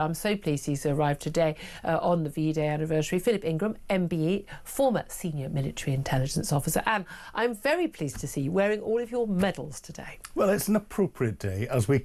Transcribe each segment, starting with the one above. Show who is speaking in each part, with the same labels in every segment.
Speaker 1: I'm so pleased he's arrived today on the VE Day anniversary. Philip Ingram, MBE, former senior military intelligence officer. And I'm very pleased to see you wearing all of your medals today.
Speaker 2: Well, it's an appropriate day as we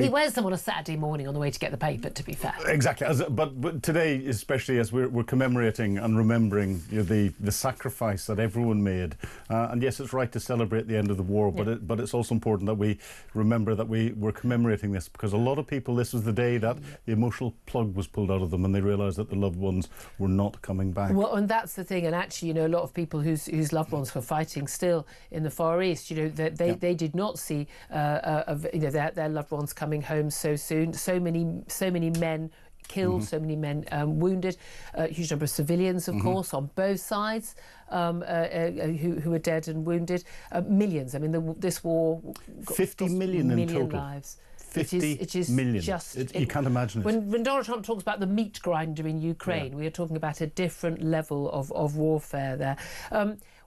Speaker 1: He wears them on a Saturday morning on the way to get the paper, to be fair.
Speaker 2: Exactly, but today, especially as we're commemorating and remembering the sacrifice that everyone made. And yes, it's right to celebrate the end of the war, but it's also important that we remember that we're commemorating this, because a lot of people, this was the day that the emotional plug was pulled out of them and they realised that their loved ones were not coming back.
Speaker 1: Well, and that's the thing. And actually, a lot of people whose loved ones were fighting still in the Far East, they did not see their loved ones coming home so soon. So many men killed, so many men wounded, a huge number of civilians, of course, on both sides, who were dead and wounded. Millions. I mean, this war...
Speaker 2: 50 million in total.
Speaker 1: Lives.
Speaker 2: 50 million. You can't imagine it.
Speaker 1: When Donald Trump talks about the meat grinder in Ukraine, we are talking about a different level of warfare there.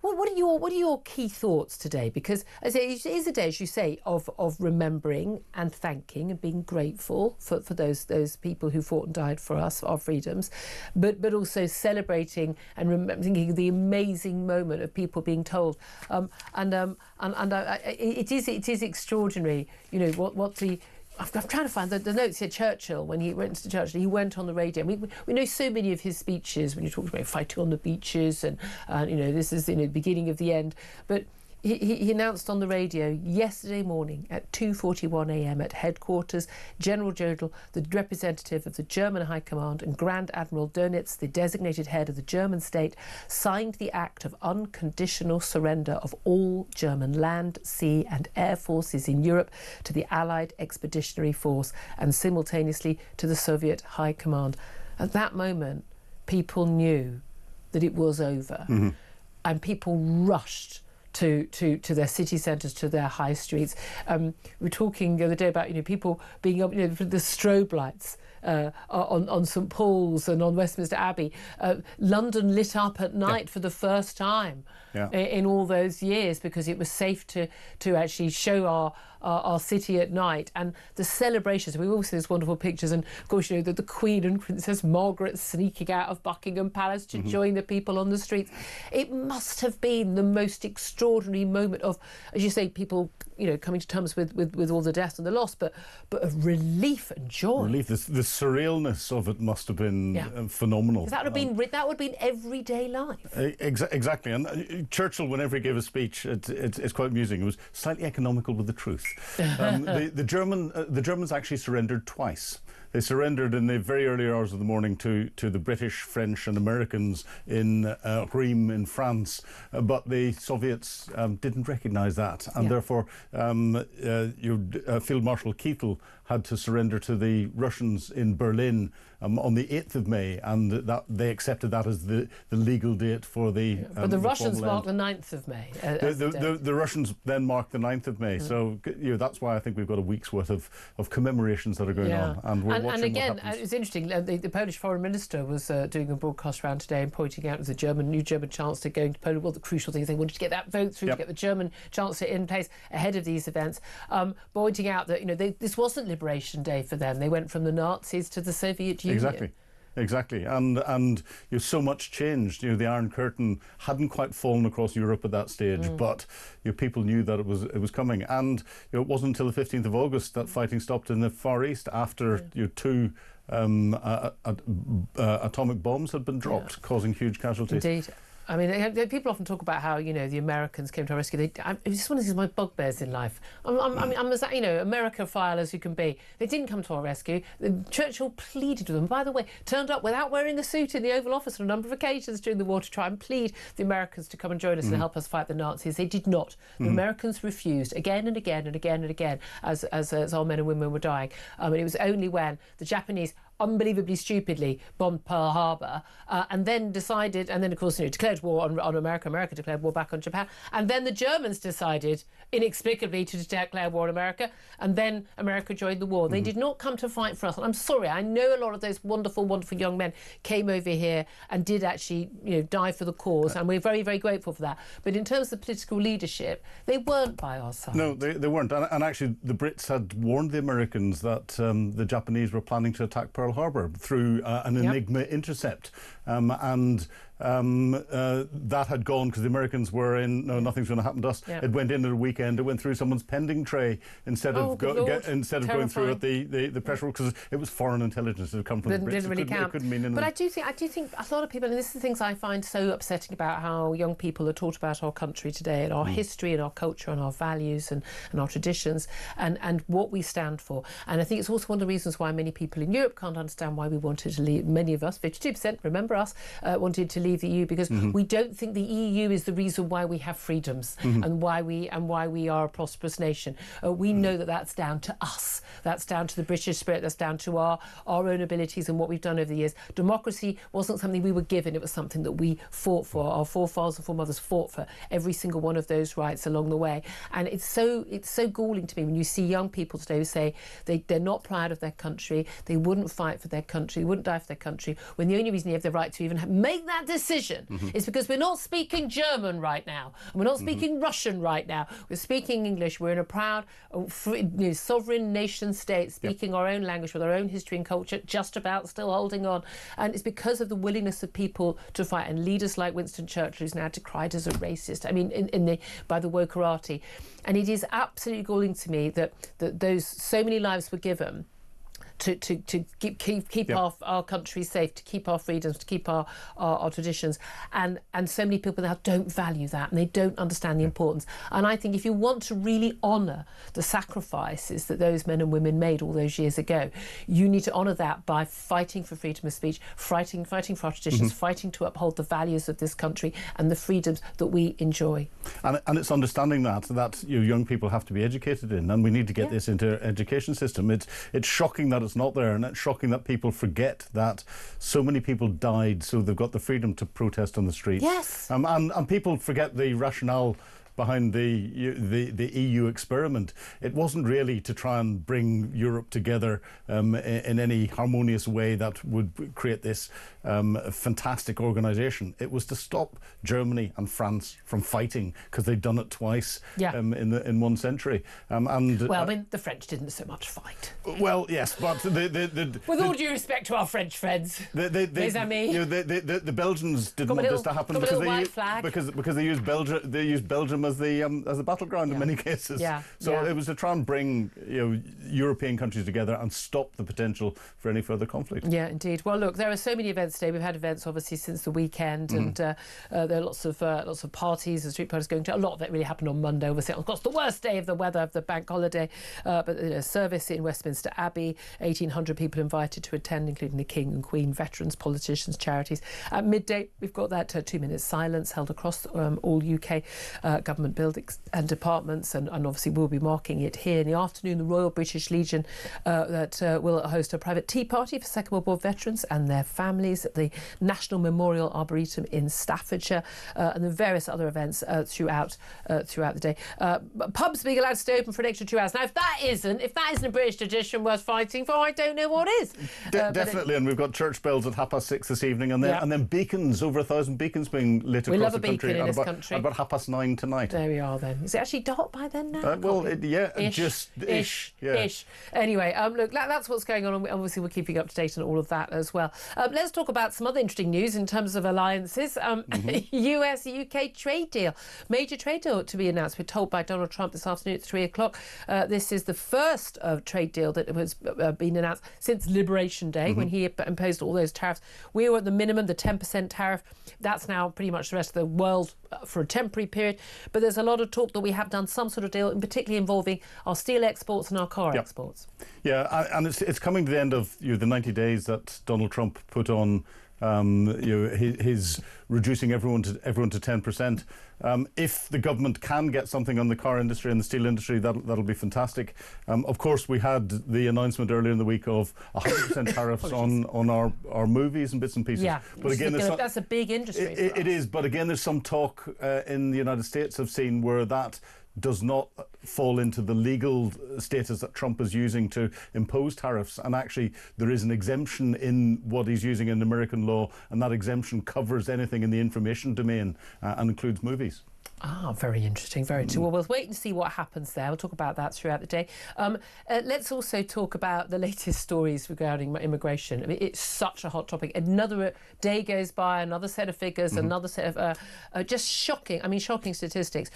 Speaker 1: What are your key thoughts today? Because as it is a day, as you say, of remembering and thanking and being grateful for those people who fought and died for us, for our freedoms, but also celebrating and thinking of the amazing moment of people being told. It is extraordinary. What the... I'm trying to find the notes here. Churchill, when he went to Churchill, he went on the radio. We know so many of his speeches when he talks about fighting on the beaches and this is the beginning of the end. But he announced on the radio yesterday morning at 2:41 a.m. at headquarters, General Jodl, the representative of the German High Command, and Grand Admiral Dönitz, the designated head of the German state, signed the act of unconditional surrender of all German land, sea and air forces in Europe to the Allied Expeditionary Force and simultaneously to the Soviet High Command. At that moment, people knew that it was over, and people rushed to their city centres, to their high streets. We were talking the other day about people being up, the strobe lights on St Paul's and on Westminster Abbey. London lit up at night for the first time in all those years, because it was safe to actually show our city at night. And the celebrations, we all see those wonderful pictures, and of course the Queen and Princess Margaret sneaking out of Buckingham Palace to join the people on the streets. It must have been the most extraordinary moment of, as you say, people coming to terms with all the death and the loss, but of relief and joy.
Speaker 2: Relief, the surrealness of it must have been phenomenal.
Speaker 1: That would have been everyday life.
Speaker 2: Exactly. And Churchill, whenever he gave a speech, it's quite amusing. It was slightly economical with the truth. The Germans actually surrendered twice. They surrendered in the very early hours of the morning to the British, French and Americans in Rheims in France, but the Soviets didn't recognise that, and therefore Field Marshal Keitel had to surrender to the Russians in Berlin on the 8th of May, and that they accepted that as the legal date for the...
Speaker 1: but the Russians marked the 9th of May.
Speaker 2: The Russians then marked the 9th of May, so that's why I think we've got a week's worth of commemorations that are going on, and we're watching
Speaker 1: again,
Speaker 2: what happens.
Speaker 1: it's interesting, the Polish Foreign Minister was doing a broadcast round today and pointing out the new German Chancellor going to Poland. Well, the crucial thing is they wanted to get that vote through, to get the German Chancellor in place ahead of these events, pointing out that this wasn't Liberation Day for them. They went from the Nazis to the Soviet Union.
Speaker 2: Exactly, and so much changed. The Iron Curtain hadn't quite fallen across Europe at that stage, but people knew that it was coming. And it wasn't until the 15th of August that fighting stopped in the Far East, after two atomic bombs had been dropped, causing huge casualties.
Speaker 1: Indeed. I mean, people often talk about how the Americans came to our rescue. It's just one of these my bugbears in life. I'm as America-phile as you can be. They didn't come to our rescue. Churchill pleaded with them. By the way, turned up without wearing a suit in the Oval Office on a number of occasions during the war to try and plead the Americans to come and join us and help us fight the Nazis. They did not. The Americans refused again and again and again and again as our men and women were dying. And it was only when the Japanese, unbelievably stupidly bombed Pearl Harbor, and then decided, and then of course declared war on America. America declared war back on Japan, and then the Germans decided inexplicably to declare war on America, and then America joined the war. They did not come to fight for us. And I'm sorry, I know a lot of those wonderful, wonderful young men came over here and did actually, die for the cause, and we're very, very grateful for that. But in terms of political leadership, they weren't by our side.
Speaker 2: No, they weren't. And actually, the Brits had warned the Americans that the Japanese were planning to attack Pearl Harbor through an Enigma intercept. That had gone because the Americans were in, no, nothing's going to happen to us. Yep. It went in at a weekend. It went through someone's pending tray instead of going through at the pressure, because it was foreign intelligence that had come from the Brits.
Speaker 1: Didn't really count.
Speaker 2: It couldn't mean anything.
Speaker 1: But I do think a lot of people, and this is the things I find so upsetting about how young people are taught about our country today, and our history and our culture and our values and our traditions and what we stand for. And I think it's also one of the reasons why many people in Europe can't understand why we wanted to leave. Many of us, 52%, remember us, wanted to leave the EU, because we don't think the EU is the reason why we have freedoms and why we are a prosperous nation. We know that that's down to us. That's down to the British spirit. That's down to our own abilities and what we've done over the years. Democracy wasn't something we were given. It was something that we fought for. Our forefathers and foremothers fought for every single one of those rights along the way. And it's so galling to me when you see young people today who say they're not proud of their country, they wouldn't fight for their country, they wouldn't die for their country, when the only reason you have the right to even make that decision is because we're not speaking German right now, and we're not speaking Russian right now. We're speaking English. We're in a proud, free, sovereign nation state, speaking our own language with our own history and culture, just about still holding on. And it's because of the willingness of people to fight, and leaders like Winston Churchill, who's now decried as a racist. I mean, by the wokerati. And it is absolutely galling to me that those so many lives were given to keep our country safe, to keep our freedoms, to keep our traditions, and so many people now don't value that, and they don't understand the importance. And I think if you want to really honour the sacrifices that those men and women made all those years ago, you need to honour that by fighting for freedom of speech, fighting for our traditions, fighting to uphold the values of this country and the freedoms that we enjoy.
Speaker 2: And it's understanding that young people have to be educated in, and we need to get this into our education system. It's shocking that it's not there, and it's shocking that people forget that so many people died so they've got the freedom to protest on the street.
Speaker 1: Yes.
Speaker 2: And people forget the rationale behind the EU experiment. It wasn't really to try and bring Europe together in any harmonious way that would create this fantastic organisation. It was to stop Germany and France from fighting, because they'd done it twice in 1 century. Well, I
Speaker 1: mean, the French didn't so much fight.
Speaker 2: Well, yes, but
Speaker 1: with all due respect to our French friends,
Speaker 2: the Belgians didn't want this to happen because they used Belgium as the battleground in many cases. It was to try and bring European countries together and stop the potential for any further conflict. Yeah,
Speaker 1: indeed. Well, look, there are so many events today. We've had events obviously since the weekend, and there are lots of parties and street parties going to. A lot of it really happened on Monday. Obviously, of course, the worst day of the weather of the bank holiday, but service in Westminster Abbey, 1,800 people invited to attend, including the King and Queen, veterans, politicians, charities. At midday, we've got that 2-minute silence held across all UK government buildings and departments, and obviously we'll be marking it here in the afternoon. The Royal British Legion will host a private tea party for Second World War veterans and their families at the National Memorial Arboretum in Staffordshire, and the various other events throughout the day. Pubs being allowed to stay open for an extra 2 hours. Now, if that isn't a British tradition worth fighting for, I don't know what is.
Speaker 2: Definitely, and we've got church bells at 6:30 this evening, and then beacons, over 1,000 beacons being lit across the country.
Speaker 1: We love a beacon in this country.
Speaker 2: At about 9:30 tonight.
Speaker 1: There we are then. Is it actually dark by then now?
Speaker 2: Ish.
Speaker 1: Anyway, look, that's what's going on, and obviously we're keeping up to date on all of that as well. Let's talk about some other interesting news in terms of alliances. US-UK trade deal. Major trade deal to be announced. We're told by Donald Trump this afternoon at 3 o'clock. This is the first trade deal that has been announced since Liberation Day, when he imposed all those tariffs. We were at the minimum, the 10% tariff. That's now pretty much the rest of the world for a temporary period. But there's a lot of talk that we have done some sort of deal, and particularly involving our steel exports and our car exports.
Speaker 2: Yeah, and it's coming to the end of the 90 days that Donald Trump put on his reducing everyone to 10%. If the government can get something on the car industry and the steel industry, that'll be fantastic. Of course, we had the announcement earlier in the week of 100% tariffs on our movies and bits and pieces.
Speaker 1: Yeah,
Speaker 2: but again,
Speaker 1: that's a big industry.
Speaker 2: It is, but again, there's some talk in the United States I've seen where that does not fall into the legal status that Trump is using to impose tariffs, and actually there is an exemption in what he's using in American law, and that exemption covers anything in the information domain and includes movies.
Speaker 1: Ah, very interesting, very interesting. Well, we'll wait and see what happens there. We'll talk about that throughout the day. Let's also talk about the latest stories regarding immigration. I mean, it's such a hot topic. Another day goes by, another set of figures, another set of just shocking statistics.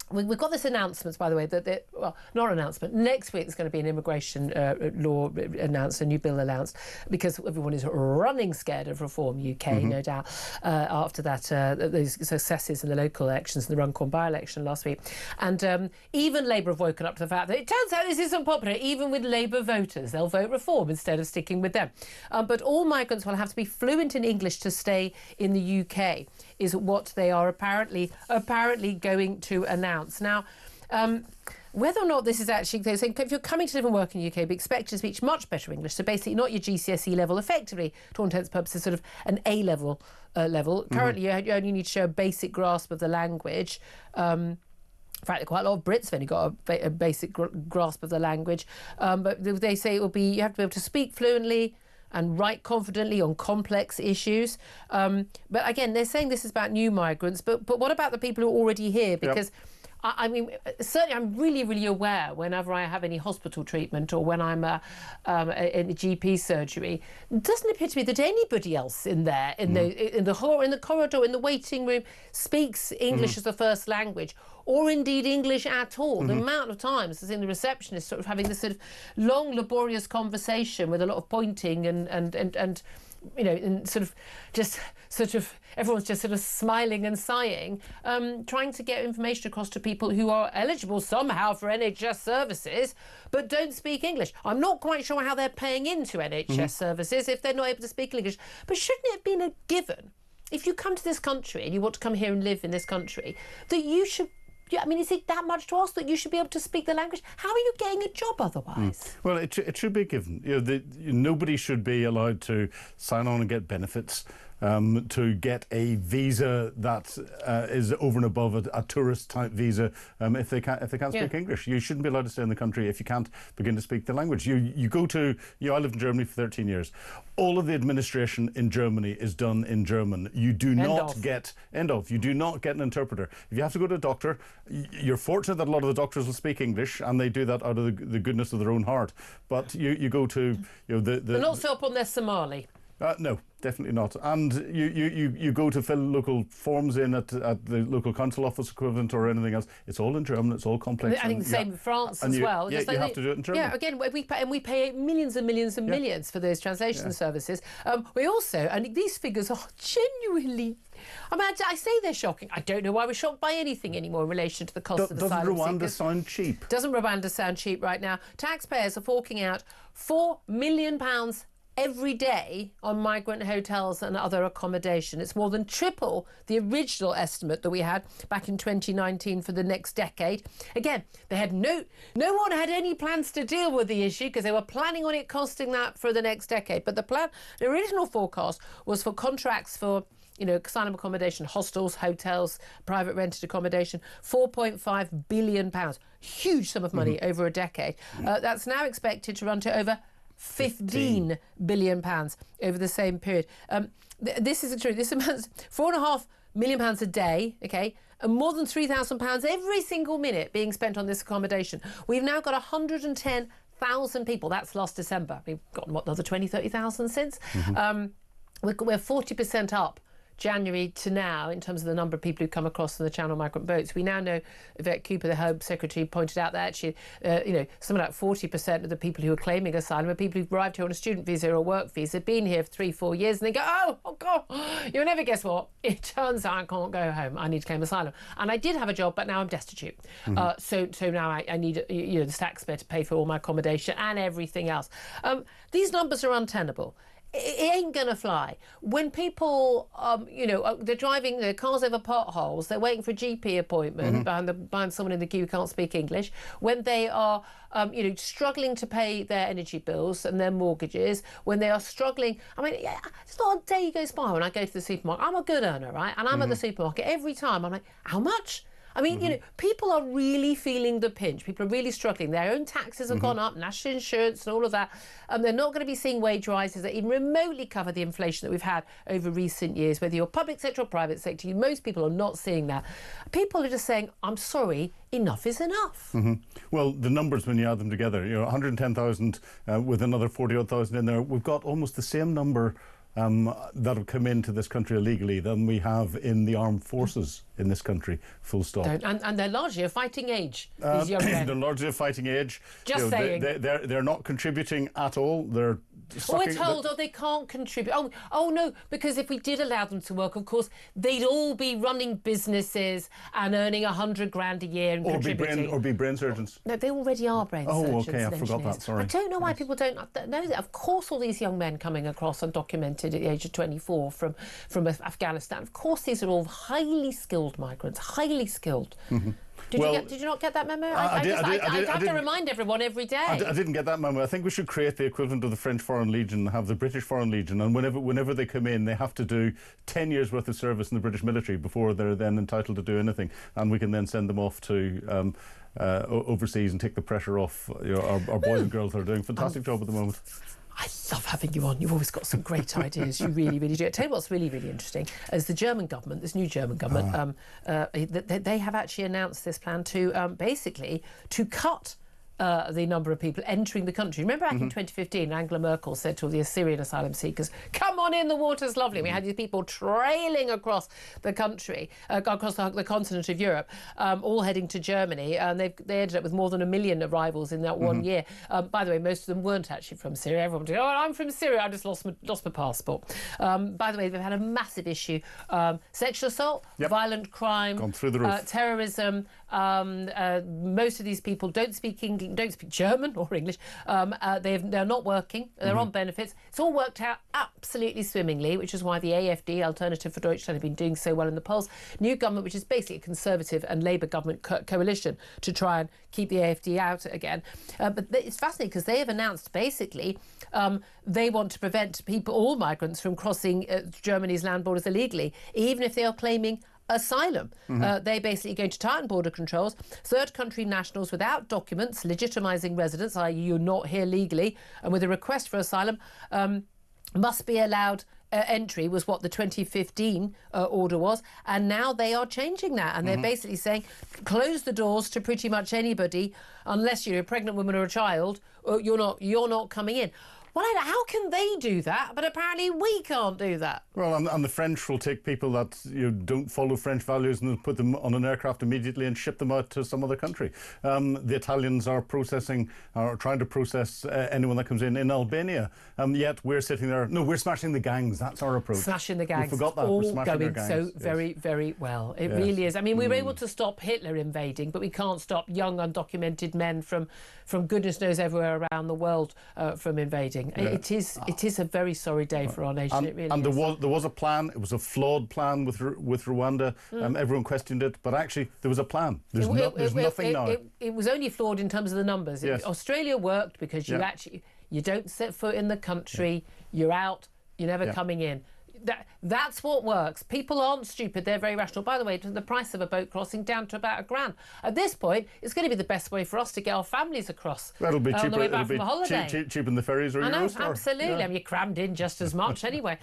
Speaker 1: We've got this announcement, by the way, well, not an announcement. Next week there's going to be an immigration law announced, a new bill announced, because everyone is running scared of Reform UK, no doubt, after that, those successes in the local elections and the Runcorn by-election last week. And even Labour have woken up to the fact that it turns out this isn't popular, even with Labour voters. They'll vote Reform instead of sticking with them. But all migrants will have to be fluent in English to stay in the UK, is what they are apparently going to announce. Now, whether or not this is actually, they're saying if you're coming to live and work in the UK, be expected to speak much better English. So basically not your GCSE level, effectively, to all intents and purposes, sort of an A level level. Currently, you only need to show a basic grasp of the language. In fact, quite a lot of Brits have only got a basic grasp of the language. But they say it will be, you have to be able to speak fluently and write confidently on complex issues. But again, they're saying this is about new migrants. But what about the people who are already here? Because I mean, certainly I'm really, really aware whenever I have any hospital treatment or when I'm in the GP surgery, it doesn't appear to me that anybody else in there, in the corridor, in the waiting room, speaks English as a first language, or indeed English at all. The amount of times as in the receptionist sort of having this sort of long, laborious conversation with a lot of pointing and you know, and everyone's just sort of smiling and sighing, trying to get information across to people who are eligible somehow for NHS services, but don't speak English. I'm not quite sure how they're paying into NHS services if they're not able to speak English. But shouldn't it have been a given, if you come to this country and you want to come here and live in this country, that you should... Yeah, I mean, is it that much to ask that you should be able to speak the language? How are you getting a job otherwise? Well,
Speaker 2: it should be given. Nobody should be allowed to sign on and get benefits, to get a visa that is over and above a tourist type visa. If they can't speak English, you shouldn't be allowed to stay in the country if you can't begin to speak the language. I lived in Germany for 13 years. All of the administration in Germany is done in German. You do not get an interpreter. If you have to go to a doctor, you're fortunate that a lot of the doctors will speak English, and they do that out of the goodness of their own heart. But you go to
Speaker 1: They're not so up on their Somali.
Speaker 2: No, definitely not. And you go to fill local forms in at the local council office equivalent or anything else. It's all in German. It's all complex.
Speaker 1: I think the same in France as well.
Speaker 2: Yeah, you have to do it in German.
Speaker 1: Yeah, again, we pay millions and millions and millions for those translation services. We also, and these figures are genuinely... I mean, I say they're shocking. I don't know why we're shocked by anything anymore in relation to the cost of asylum seekers.
Speaker 2: Doesn't Rwanda sound cheap?
Speaker 1: Doesn't Rwanda sound cheap right now? Taxpayers are forking out £4 million every day on migrant hotels and other accommodation. It's more than triple the original estimate that we had back in 2019 for the next decade. Again, they had no one had any plans to deal with the issue because they were planning on it costing that for the next decade. But the original forecast was for contracts for asylum accommodation, hostels, hotels, private rented accommodation, £4.5 billion. Huge sum of money over a decade. That's now expected to run to over £15 billion over the same period. This isn't true. This amounts £4.5 million a day, okay, and more than £3,000 every single minute being spent on this accommodation. We've now got 110,000 people. That's last December. We've got, another 20, 30,000 since. We're 40% up January to now in terms of the number of people who come across in the Channel migrant boats. We now know, Yvette Cooper, the Home Secretary, pointed out that actually, something like 40% of the people who are claiming asylum are people who've arrived here on a student visa or a work visa, been here for 3-4 years, and they go, oh God, you'll never guess what? It turns out I can't go home. I need to claim asylum. And I did have a job, but now I'm destitute. So now I need the taxpayer to pay for all my accommodation and everything else. These numbers are untenable. it ain't gonna fly. When people, they're driving their cars over potholes, they're waiting for a GP appointment behind someone in the queue who can't speak English. When they are, struggling to pay their energy bills and their mortgages. When they are struggling, it's not a day goes by when I go to the supermarket. I'm a good earner, right? And I'm at the supermarket every time. I'm like, how much? People are really feeling the pinch. People are really struggling. Their own taxes have gone up, national insurance and all of that. They're not going to be seeing wage rises that even remotely cover the inflation that we've had over recent years, whether you're public sector or private sector. Most people are not seeing that. People are just saying, I'm sorry, enough is enough.
Speaker 2: Well, the numbers, when you add them together, 110,000 with another 40,000 in there, we've got almost the same number that have come into this country illegally than we have in the armed forces in this country, full stop.
Speaker 1: And they're largely of fighting age, these young men.
Speaker 2: They're largely of fighting age.
Speaker 1: Just saying.
Speaker 2: They're not contributing at all. They're
Speaker 1: we're told, they can't contribute. Oh no, because if we did allow them to work, of course, they'd all be running businesses and earning 100 grand a year and contributing.
Speaker 2: Or be brain surgeons.
Speaker 1: No, they already are brain surgeons.
Speaker 2: Oh, okay, I forgot that, sorry.
Speaker 1: I don't know why people don't know that. Of course, all these young men coming across undocumented at the age of 24 from Afghanistan, of course, these are all highly skilled migrants, highly skilled. Did you not get that memo? I have to remind everyone every day.
Speaker 2: I didn't get that memo. I think we should create the equivalent of the French Foreign Legion, have the British Foreign Legion, and whenever they come in, they have to do 10 years worth of service in the British military before they're then entitled to do anything, and we can then send them off to overseas and take the pressure off our boys and girls that are doing a fantastic job at the moment.
Speaker 1: I love having you on. You've always got some great ideas. You really, really do. I tell you what's really, really interesting is the German government, this new German government, they have actually announced this plan to basically to cut the number of people entering the country. Remember back in 2015, Angela Merkel said to all the Assyrian asylum seekers, come on in, the water's lovely. We had these people trailing across the country, across the continent of Europe, all heading to Germany, and they ended up with more than 1 million arrivals in that 1 year. By the way, most of them weren't actually from Syria. Everyone was, I'm from Syria, I just lost my passport. By the way, they've had a massive issue. Sexual assault, violent crime,
Speaker 2: gone through the roof.
Speaker 1: Terrorism. Most of these people don't speak English, don't speak German or English. They're not working. They're on benefits. It's all worked out absolutely swimmingly, which is why the AfD, Alternative for Deutschland, have been doing so well in the polls. New government, which is basically a Conservative and Labour government coalition to try and keep the AfD out again. But it's fascinating because they have announced basically they want to prevent all migrants from crossing Germany's land borders illegally, even if they are claiming asylum. They're basically going to tighten border controls. Third country nationals without documents legitimising residence, i.e. you're not here legally, and with a request for asylum, must be allowed entry, was what the 2015 order was, and now they are changing that, and they're basically saying close the doors to pretty much anybody unless you're a pregnant woman or a child, or you're not coming in. Well, how can they do that? But apparently we can't do that.
Speaker 2: Well, and the French will take people that don't follow French values and put them on an aircraft immediately and ship them out to some other country. The Italians are trying to process anyone that comes in Albania. Yet we're sitting there. No, we're smashing the gangs. That's our approach.
Speaker 1: Smashing the gangs.
Speaker 2: We forgot that.
Speaker 1: All
Speaker 2: we're smashing
Speaker 1: going
Speaker 2: gangs.
Speaker 1: so very, very well. It really is. I mean, we were able to stop Hitler invading, but we can't stop young undocumented men from goodness knows everywhere around the world from invading. Yeah. It is a very sorry day for our nation. It really is.
Speaker 2: There was a plan. It was a flawed plan with Rwanda. Everyone questioned it, but actually there was a plan. There's nothing now.
Speaker 1: It was only flawed in terms of the numbers.
Speaker 2: Yes.
Speaker 1: Australia worked because you don't set foot in the country. You're out. You're never coming in. That's what works. People aren't stupid, they're very rational. By the way, the price of a boat crossing down to about $1,000. At this point, it's going to be the best way for us to get our families across.
Speaker 2: That'll be cheaper.
Speaker 1: On the way back from a holiday.
Speaker 2: Cheaper than the ferries or
Speaker 1: I know,
Speaker 2: Eurostar.
Speaker 1: absolutely.
Speaker 2: Yeah.
Speaker 1: I mean, you're crammed in just as much anyway.